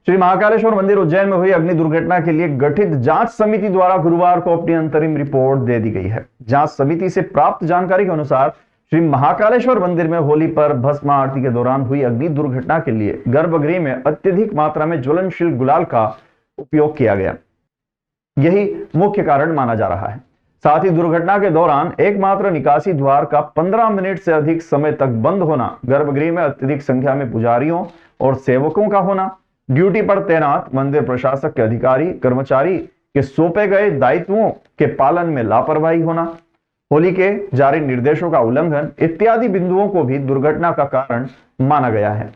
श्री महाकालेश्वर मंदिर उज्जैन में हुई अग्नि दुर्घटना के लिए गठित जांच समिति द्वारा गुरुवार को अपनी अंतरिम रिपोर्ट दे दी गई है। जांच समिति से प्राप्त जानकारी के अनुसार श्री महाकालेश्वर मंदिर में होली पर भस्म आरती के दौरान हुई अग्नि दुर्घटना के लिए गर्भगृह में अत्यधिक मात्रा में ज्वलनशील गुलाल का उपयोग किया गया, यही मुख्य कारण माना जा रहा है। साथ ही दुर्घटना के दौरान एकमात्र निकासी द्वार का 15 मिनट से अधिक समय तक बंद होना, गर्भगृह में अत्यधिक संख्या में पुजारियों और सेवकों का होना, ड्यूटी पर तैनात मंदिर प्रशासक के अधिकारी कर्मचारी के सौंपे गए दायित्वों के पालन में लापरवाही होना, होली के जारी निर्देशों का उल्लंघन इत्यादि बिंदुओं को भी दुर्घटना का कारण माना गया है।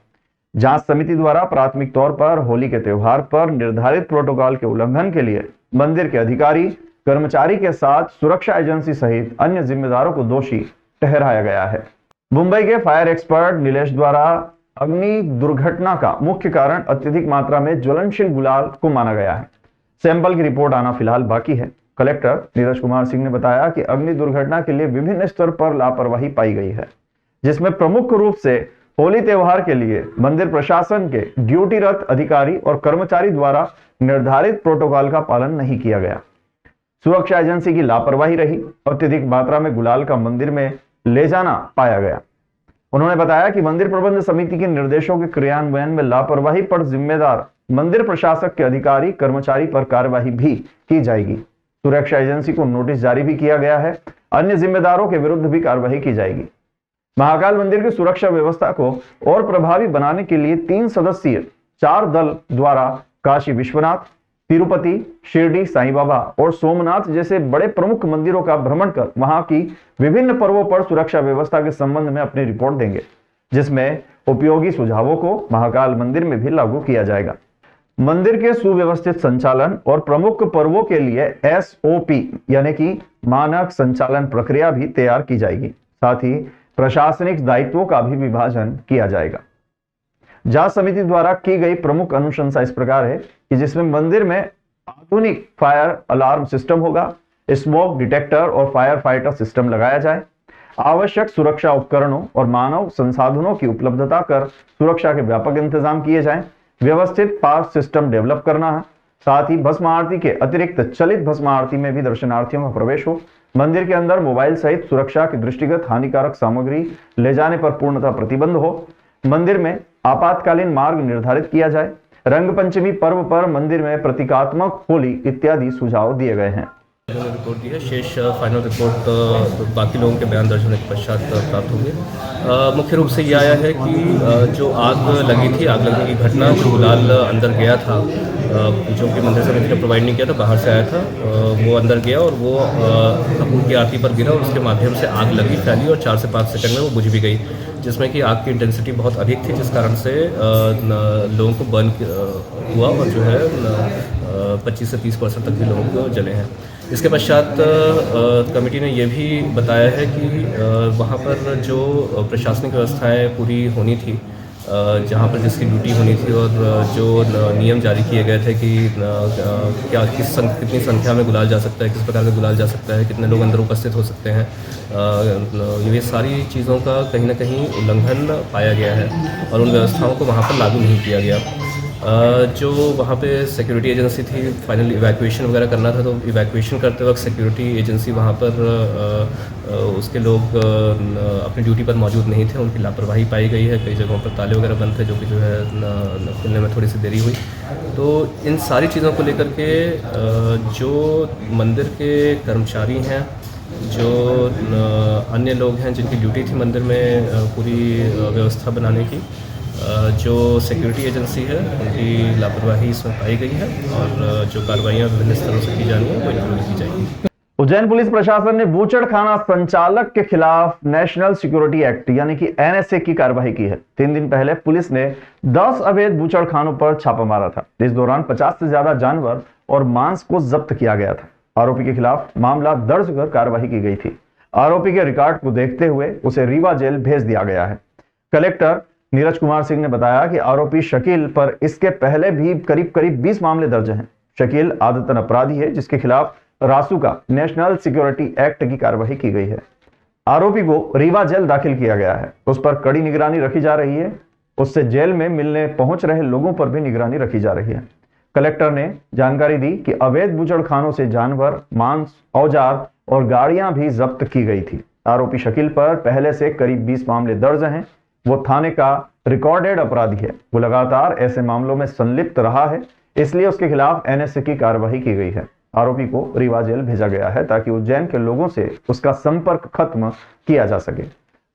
जांच समिति द्वारा प्राथमिक तौर पर होली के त्योहार पर निर्धारित प्रोटोकॉल के उल्लंघन के लिए मंदिर के अधिकारी कर्मचारी के साथ सुरक्षा एजेंसी सहित अन्य जिम्मेदारों को दोषी ठहराया गया है। मुंबई के फायर एक्सपर्ट नीलेश द्वारा अग्नि दुर्घटना का मुख्य कारण अत्यधिक मात्रा में ज्वलनशील गुलाल को माना गया है। सैंपल की रिपोर्ट आना फिलहाल बाकी है। कलेक्टर नीरज कुमार सिंह ने बताया कि अग्नि दुर्घटना के लिए विभिन्न स्तर पर लापरवाही पाई गई है, जिसमें प्रमुख रूप से होली त्योहार के लिए मंदिर प्रशासन के ड्यूटीरत अधिकारी और कर्मचारी द्वारा निर्धारित प्रोटोकॉल का पालन नहीं किया गया। सुरक्षा एजेंसी की लापरवाही रही, अत्यधिक मात्रा में गुलाल का मंदिर में ले जाना पाया गया। उन्होंने बताया कि मंदिर प्रबंध समिति के निर्देशों के क्रियान्वयन में लापरवाही पर जिम्मेदार मंदिर प्रशासक के अधिकारी कर्मचारी पर कार्रवाई भी की जाएगी। सुरक्षा एजेंसी को नोटिस जारी भी किया गया है। अन्य जिम्मेदारों के विरुद्ध भी कार्रवाई की जाएगी। महाकाल मंदिर की सुरक्षा व्यवस्था को और प्रभावी बनाने के लिए 3 सदस्यीय 4 दल द्वारा काशी विश्वनाथ, तिरुपति, शिरडी साईं बाबा और सोमनाथ जैसे बड़े प्रमुख मंदिरों का भ्रमण कर वहां की विभिन्न पर्वों पर सुरक्षा व्यवस्था के संबंध में अपनी रिपोर्ट देंगे, जिसमें उपयोगी सुझावों को महाकाल मंदिर में भी लागू किया जाएगा। मंदिर के सुव्यवस्थित संचालन और प्रमुख पर्वों के लिए SOP यानी कि मानक संचालन प्रक्रिया भी तैयार की जाएगी। साथ ही प्रशासनिक दायित्वों का भी विभाजन किया जाएगा। जांच समिति द्वारा की गई प्रमुख अनुशंसा इस प्रकार है कि जिसमें मंदिर में आधुनिक फायर अलार्म सिस्टम होगा, स्मोक डिटेक्टर और फायर फाइटर सिस्टम लगाया जाए, आवश्यक सुरक्षा उपकरणों और मानव संसाधनों की उपलब्धता कर सुरक्षा के व्यापक इंतजाम किए जाएं, व्यवस्थित पास सिस्टम डेवलप करना है। साथ ही भस्म आरती के अतिरिक्त चलित भस्म आरती में भी दर्शनार्थियों का प्रवेश हो। मंदिर के अंदर मोबाइल सहित सुरक्षा के दृष्टिगत हानिकारक सामग्री ले जाने पर पूर्णतः प्रतिबंध हो। मंदिर में आपातकालीन मार्ग निर्धारित किया जाए। रंग पंचमी पर्व पर मंदिर में प्रतीकात्मक होली इत्यादि सुझाव दिए गए हैं। रिपोर्ट दी है। शेष फाइनल रिपोर्ट बाकी लोगों के बयान दर्ज होने के पश्चात प्राप्त होंगे। मुख्य रूप से ये आया है कि जो आग लगी थी, आग लगने की घटना, जो गुलाल अंदर गया था, जो कि मंदिर समिति ने प्रोवाइड नहीं किया था, बाहर से आया था, वो अंदर गया और वो कपूर की आरती पर गिरा और उसके माध्यम से आग लगी, फैली और 4 से 5 सेकंड में वो बुझ भी गई, जिसमें कि आग की इंटेंसिटी बहुत अधिक थी, जिस कारण से लोगों को बर्न हुआ और जो है 25 से 30% तक भी लोग जले हैं। इसके पश्चात कमेटी ने यह भी बताया है कि वहाँ पर जो प्रशासनिक व्यवस्थाएं पूरी होनी थी, जहाँ पर जिसकी ड्यूटी होनी थी और जो नियम जारी किए गए थे कि कितनी संख्या में गुलाल जा सकता है, किस प्रकार का गुलाल जा सकता है, कितने लोग अंदर उपस्थित हो सकते हैं, ये सारी चीज़ों का कहीं ना कहीं उल्लंघन पाया गया है और उन व्यवस्थाओं को वहाँ पर लागू नहीं किया गया। जो वहाँ पे सिक्योरिटी एजेंसी थी, फाइनल इवैक्यूएशन वगैरह करना था, तो इवैक्यूएशन करते वक्त सिक्योरिटी एजेंसी वहाँ पर उसके लोग अपनी ड्यूटी पर मौजूद नहीं थे, उनकी लापरवाही पाई गई है। कई जगहों पर ताले वगैरह बंद थे, जो कि जो है खुलने में थोड़ी सी देरी हुई। तो इन सारी चीज़ों को लेकर के जो मंदिर के कर्मचारी हैं, जो अन्य लोग हैं जिनकी ड्यूटी थी मंदिर में पूरी व्यवस्था बनाने की, जो सिक्योरिटी एजेंसी है, उनकी लापरवाही इसमें पाई गई है और जो कार्रवाइयाँ विभिन्न स्तरों से की जानी है वो इंक्लूड की जाएगी। उज्जैन पुलिस प्रशासन ने बूचड़खाना संचालक के खिलाफ नेशनल सिक्योरिटी एक्ट यानी कि NSA की कार्रवाई की है। 3 दिन पहले पुलिस ने 10 अवैध बूचड़खानों पर छापा मारा था। इस दौरान 50 से ज्यादा जानवर और मांस को जब्त किया गया था। आरोपी के खिलाफ मामला दर्ज कर कार्रवाई की गई थी। आरोपी के रिकॉर्ड को देखते हुए उसे रीवा जेल भेज दिया गया है। कलेक्टर नीरज कुमार सिंह ने बताया कि आरोपी शकील पर इसके पहले भी करीब 20 मामले दर्ज हैं। शकील आदतन अपराधी है, जिसके खिलाफ रासुका नेशनल सिक्योरिटी एक्ट की कार्रवाई की गई है। आरोपी को रीवा जेल दाखिल किया गया है। उस पर कड़ी निगरानी रखी जा रही है उससे जेल में मिलने पहुंच रहे लोगों पर भी निगरानी रखी जा रही है। कलेक्टर ने जानकारी दी कि अवैध बूचड़खानों से जानवर, मांस, औजार और गाड़ियां भी जब्त की गई थी। आरोपी शकील पर पहले से करीब 20 मामले दर्ज हैं। वो थाने का रिकॉर्डेड अपराधी है। वो लगातार ऐसे मामलों में संलिप्त रहा है, इसलिए उसके खिलाफ एनएसए की कार्रवाई की गई है। आरोपी को रीवा जेल भेजा गया है ताकि उज्जैन के लोगों से उसका संपर्क खत्म किया जा सके।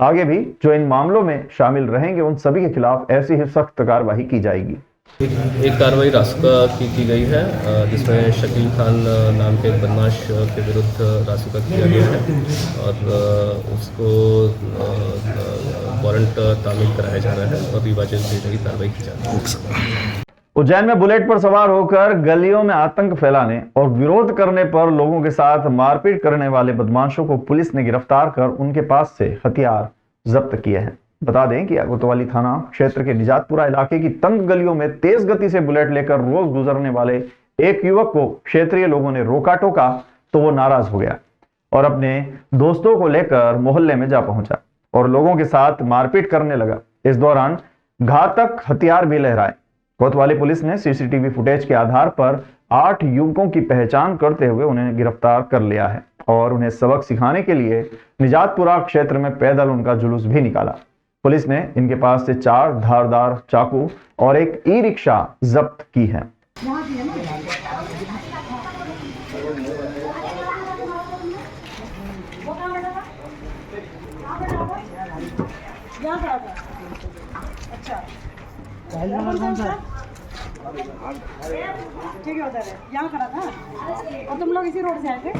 आगे भी जो इन मामलों में शामिल रहेंगे उन सभी के खिलाफ ऐसी ही सख्त कार्रवाई की जाएगी। एक कार्रवाई रासुका की गई है जिसमें शकील खान नाम के एक बदमाश के विरुद्ध रासुका किया गया है और उसको वारंट तामील कराया जा रहा है और रीवा जेल भेजने की कार्रवाई की जा रही है। उज्जैन में बुलेट पर सवार होकर गलियों में आतंक फैलाने और विरोध करने पर लोगों के साथ मारपीट करने वाले बदमाशों को पुलिस ने गिरफ्तार कर उनके पास से हथियार जब्त किए हैं। बता दें कि कोतवाली थाना क्षेत्र के निजातपुरा इलाके की तंग गलियों में तेज गति से बुलेट लेकर रोज गुजरने वाले एक युवक को क्षेत्रीय लोगों ने रोका टोका तो वो नाराज हो गया और अपने दोस्तों को लेकर मोहल्ले में जा पहुंचा और लोगों के साथ मारपीट करने लगा। इस दौरान घातक हथियार भी लहराए। कोतवाली पुलिस ने सीसीटीवी फुटेज के आधार पर 8 युवकों की पहचान करते हुए उन्हें गिरफ्तार कर लिया है और उन्हें सबक सिखाने के लिए निजातपुरा क्षेत्र में पैदल उनका जुलूस भी निकाला। पुलिस ने इनके पास से 4 धारदार चाकू और एक ई-रिक्शा जब्त की है। ठीक है, उधर है, यहाँ खड़ा था। और तुम लोग इसी रोड से आए थे?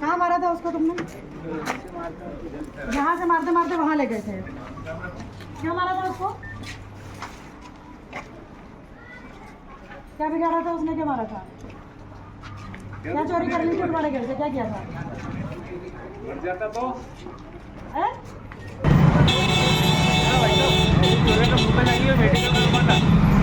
कहाँ मारा था उसको तुमने? यहाँ से मारते मारते वहाँ ले गए थे। क्या मारा था उसको? क्या बिगाड़ा था उसने? क्या मारा था? क्या चोरी कर ली थी तुम्हारे घर से? क्या किया था?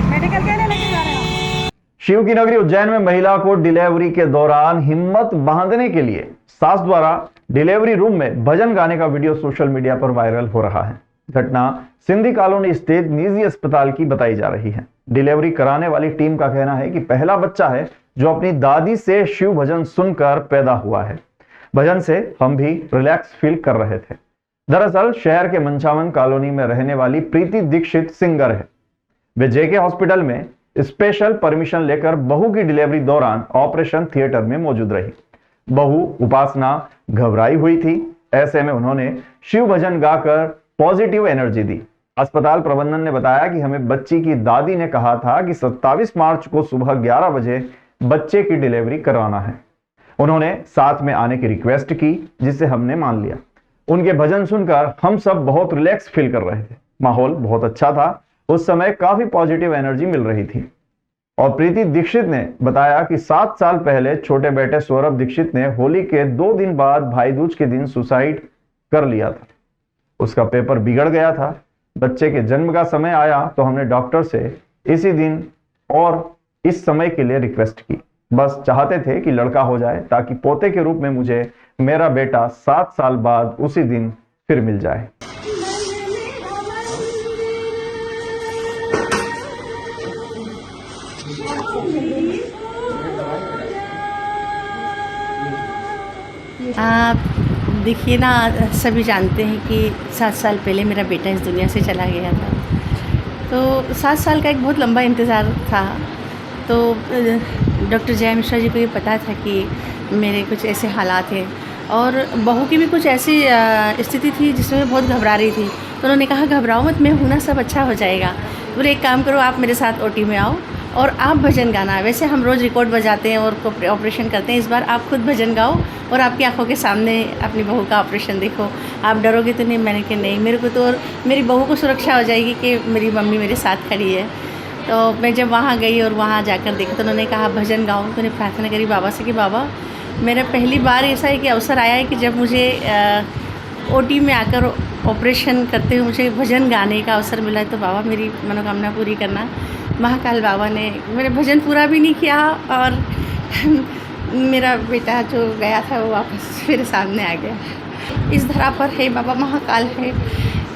मेडिकल के लिए लेके जा रहे हैं। शिव की नगरी उज्जैन में महिला को डिलीवरी के दौरान हिम्मत बांधने के लिए सास द्वारा डिलीवरी रूम में भजन गाने का वीडियो सोशल मीडिया पर वायरल हो रहा है। घटना सिंधी कॉलोनी स्थित निजी अस्पताल की बताई जा रही है। डिलीवरी कराने वाली टीम का कहना है कि पहला बच्चा है जो अपनी दादी से शिव भजन सुनकर पैदा हुआ है। भजन से हम भी रिलैक्स फील कर रहे थे। दरअसल शहर के मंचावन कॉलोनी में रहने वाली प्रीति दीक्षित सिंगर है। वे जेके हॉस्पिटल में स्पेशल परमिशन लेकर बहू की डिलीवरी दौरान ऑपरेशन थिएटर में मौजूद रही। बहू उपासना घबराई हुई थी। ऐसे में उन्होंने शिव भजन गाकर पॉजिटिव एनर्जी दी। अस्पताल प्रबंधन ने बताया कि हमें बच्ची की दादी ने कहा था कि 27 मार्च को सुबह 11 बजे बच्चे की डिलीवरी करवाना है। उन्होंने साथ में आने की रिक्वेस्ट की, जिसे हमने मान लिया। उनके भजन सुनकर हम सब बहुत रिलैक्स फील कर रहे थे। माहौल बहुत अच्छा था। उस समय काफी पॉजिटिव एनर्जी मिल रही थी। और प्रीति दीक्षित ने बताया कि 7 साल पहले छोटे बेटे सौरभ दीक्षित ने होली के 2 दिन बाद भाई दूज के दिन सुसाइड कर लिया था। उसका पेपर बिगड़ गया था। बच्चे के जन्म का समय आया तो हमने डॉक्टर से इसी दिन और इस समय के लिए रिक्वेस्ट की। बस चाहते थे कि लड़का हो जाए ताकि पोते के रूप में मुझे मेरा बेटा 7 साल बाद उसी दिन फिर मिल जाए। आप देखिए ना, सभी जानते हैं कि 7 साल पहले मेरा बेटा इस दुनिया से चला गया था। तो 7 साल का एक बहुत लंबा इंतज़ार था। तो डॉक्टर जय मिश्रा जी को ये पता था कि मेरे कुछ ऐसे हालात हैं और बहू की भी कुछ ऐसी स्थिति थी जिसमें मैं बहुत घबरा रही थी। तो उन्होंने कहा घबराओ मत, मैं हूँ ना, सब अच्छा हो जाएगा। बोले एक काम करो, आप मेरे साथ ओटी में आओ और आप भजन गाना। वैसे हम रोज़ रिकॉर्ड बजाते हैं और ऑपरेशन करते हैं, इस बार आप खुद भजन गाओ और आपकी आंखों के सामने अपनी बहू का ऑपरेशन देखो। आप डरोगे तो नहीं? मैंने कहा नहीं, मेरे को तो और मेरी बहू को सुरक्षा हो जाएगी कि मेरी मम्मी मेरे साथ खड़ी है। तो मैं जब वहाँ गई और वहाँ जाकर देखा तो उन्होंने कहा भजन गाओ। तो उन्होंने प्रार्थना करी बाबा से कि बाबा, मेरा पहली बार ऐसा है कि अवसर आया है कि जब मुझे ओटी में आकर ऑपरेशन करते हुए मुझे भजन गाने का अवसर मिला है, तो बाबा मेरी मनोकामना पूरी करना। महाकाल बाबा ने मेरा भजन पूरा भी नहीं किया और मेरा बेटा जो गया था वो वापस फिर सामने आ गया। इस धरा पर है बाबा महाकाल है,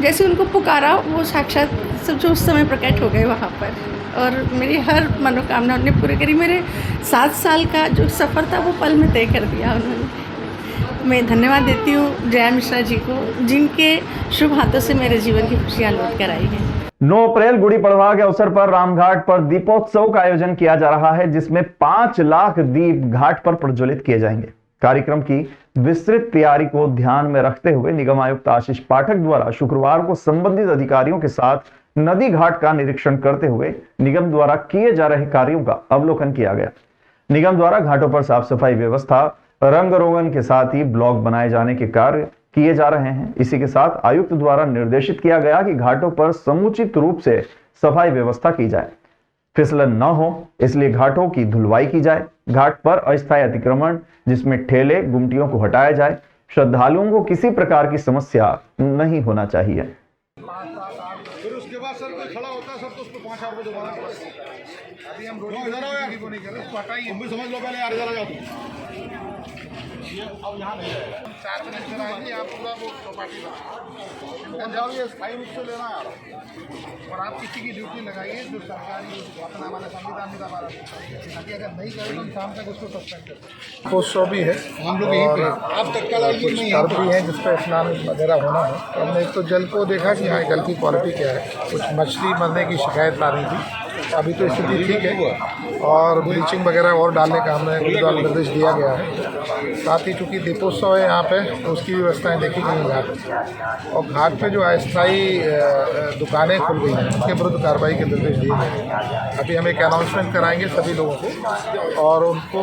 जैसे उनको पुकारा वो साक्षात सब जो उस समय प्रकट हो गए वहाँ पर, और मेरी हर मनोकामना उन्होंने पूरी करी। मेरे 7 साल का जो सफ़र था वो पल में तय कर दिया उन्होंने। मैं धन्यवाद देती हूँ जया मिश्रा जी को, जिनके शुभ हाथों से मेरे जीवन की खुशियाँ लौट कर आई हैं। 9 अप्रैल गुड़ी पड़वा के अवसर पर रामघाट पर दीपोत्सव का आयोजन किया जा रहा है, जिसमें 5 लाख दीप घाट पर प्रज्वलित किए जाएंगे। कार्यक्रम की विस्तृत तैयारी को ध्यान में रखते हुए निगम आयुक्त आशीष पाठक द्वारा शुक्रवार को संबंधित अधिकारियों के साथ नदी घाट का निरीक्षण करते हुए निगम द्वारा किए जा रहे कार्यों का अवलोकन किया गया। निगम द्वारा घाटों पर साफ सफाई व्यवस्था, रंग रोगन के साथ ही ब्लॉक बनाए जाने के कार्य किए जा रहे हैं। इसी के साथ आयुक्त द्वारा निर्देशित किया गया कि घाटों पर समुचित रूप से सफाई व्यवस्था की जाए, फिसलन न हो, इसलिए घाटों की धुलवाई की जाए। घाट पर अस्थायी अतिक्रमण जिसमें ठेले गुमटियों को हटाया जाए। श्रद्धालुओं को किसी प्रकार की समस्या नहीं होना चाहिए। फिर उसके बाद सर कोई खड़ा होता है सर तो उसको 5 रुपये दोबारा अभी हम रोटी इधर आओ यार, नहीं कर उसको हटाइए, तुम भी समझ लो पहले यार, इधर आ जाओ अब यहाँ नहीं है 4 दिन इधर आएंगे आप पूरा वो चौपाटी बना जाओ, ये स्थायी रूप से लेना यार। और आप किसी की ड्यूटी लगाइए जो सरकारी अपना हमारा संविधान में हमारा ताकि अगर नहीं करें तो शाम तक उसको सस्पेंड कर। पोस्ट भी है, हम लोग यहीं पे आप तत्काल भी हैं जिस पर स्नान वगैरह होना है। तो हमने एक तो जल को देखा कि हाँ जल की क्वालिटी क्या है, कुछ मछली मरने की शिकायत आ रही थी, अभी तो स्थिति ठीक है और ब्लीचिंग वगैरह और डालने का हमने निर्देश दिया गया है। साथ ही चूँकि दीपोत्सव है यहाँ पे तो उसकी व्यवस्थाएं देखी गई घाट पर, और घाट पे जो अस्थायी दुकानें खुल गई हैं उसके विरुद्ध कार्रवाई के निर्देश दिए गए हैं। अभी हम एक अनाउंसमेंट कराएंगे सभी लोगों को और उनको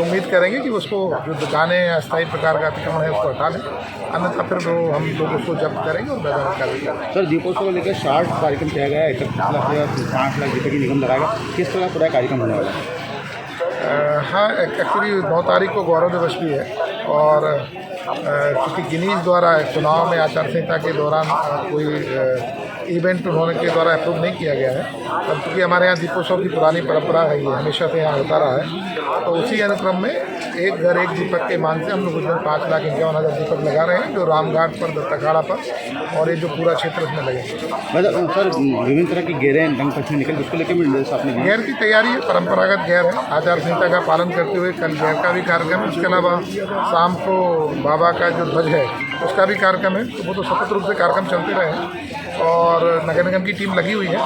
उम्मीद करेंगे कि उसको जो दुकानें अस्थायी प्रकार का अतिक्रमण है उसको हटा लें, अन्यथा फिर वो हम लोग उसको जब्त करेंगे और वैधानिक कार्रवाई करेंगे। सर दीपोत्सव को लेकर शार्ट कार्यक्रम किया गया है, 5 लाख रुपये की निगम लगाएगा, किस तरह पूरा कार्यक्रम होने वाला है? हाँ, एक्चुअली 9 तारीख को गौरव दिवस भी है और चूँकि गिनीज द्वारा चुनाव में आचार संहिता के दौरान कोई इवेंट उन्होंने के द्वारा अप्रूव नहीं किया गया है, अब चूँकि हमारे यहाँ दीपोत्सव की पुरानी परंपरा है, ये हमेशा से यहाँ होता रहा है, तो उसी अनुक्रम में एक घर एक दीपक के मान से हम लोग उस दिन 5,51,000 दीपक लगा रहे हैं जो रामघाट पर, दत्ताखाड़ा पर और ये जो पूरा क्षेत्र इसमें लगेंगे। मतलब सर विभिन्न तरह की गेरें रंग पश्चिमी निकल, उसको लेकर भी आपने गैर की तैयारी है, परंपरागत गैर है, आचार संहिता का पालन करते हुए कल गैर का भी कार्यक्रम है। उसके अलावा शाम को बाबा का जो ध्वज है उसका भी कार्यक्रम है, तो वो तो सतत रूप से कार्यक्रम चलते रहे और नगर निगम की टीम लगी हुई है।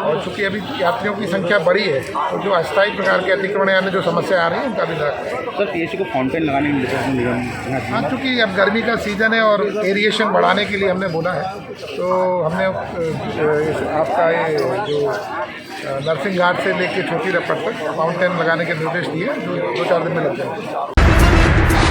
और चूँकि अभी यात्रियों की संख्या बड़ी है तो जो अस्थायी प्रकार के अतिक्रमण यानी जो समस्या आ रही है उनका भी निराकरण। सर पीएचसी को फाउंटेन लगाने में निगम, हाँ चूँकि अब गर्मी का सीज़न है और एरिएशन बढ़ाने के लिए हमने बोला है, तो हमने आपका ये जो नरसिंह घाट से लेकर छोटी रपट तक फाउंटेन लगाने के निर्देश दिए जो 2-4 दिन में लग जाएंगे।